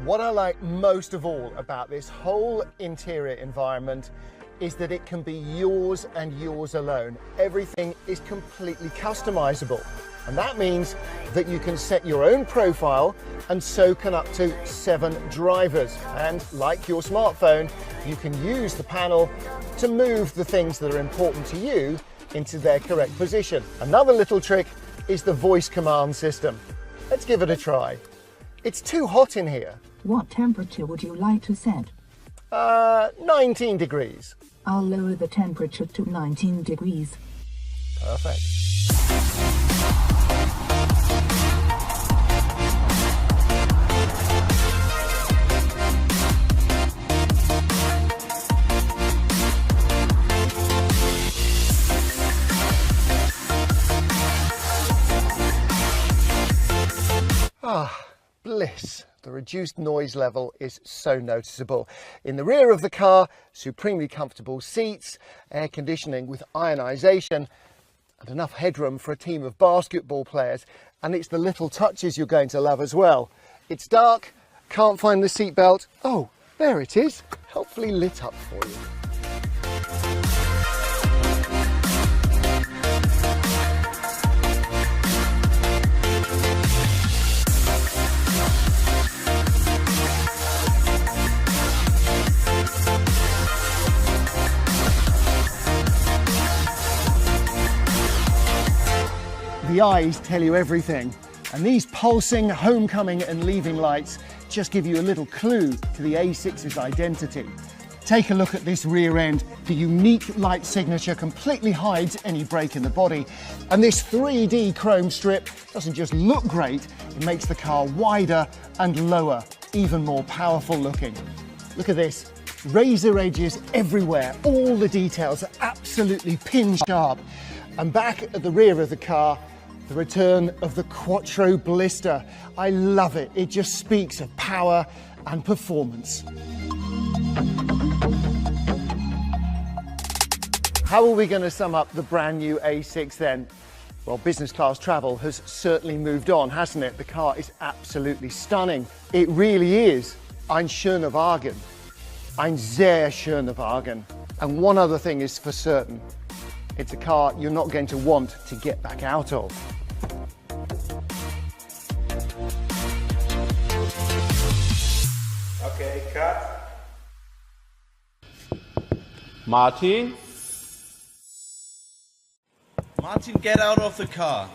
What I like most of all about this whole interior environment is that it can be yours and yours alone. Everything is completely customizable. And that means that you can set your own profile, and so can up to 7 drivers. And like your smartphone, you can use the panel to move the things that are important to you into their correct position. Another little trick is the voice command system. Let's give it a try. It's too hot in here. What temperature would you like to set? 19 degrees. I'll lower the temperature to 19 degrees. Perfect. Ah, bliss. The reduced noise level is so noticeable. In the rear of the car, supremely comfortable seats, air conditioning with ionisation, and enough headroom for a team of basketball players. And it's the little touches you're going to love as well. It's dark, can't find the seatbelt. Oh, there it is, helpfully lit up for you. The eyes tell you everything, and these pulsing homecoming and leaving lights just give you a little clue to the A6's identity. Take a look at this rear end. The unique light signature completely hides any break in the body, and this 3D chrome strip doesn't just look great, it makes the car wider and lower, even more powerful looking. Look at this, razor edges everywhere, all the details are absolutely pin sharp. And back at the rear of the car, the return of the Quattro blister. I love it. It just speaks of power and performance. How are we going to sum up the brand new A6 then? Well, business class travel has certainly moved on, hasn't it? The car is absolutely stunning. It really is. Ein schöner Wagen. Ein sehr schöner Wagen. And one other thing is for certain. It's a car you're not going to want to get back out of. Okay, cut. Martin? Martin, get out of the car.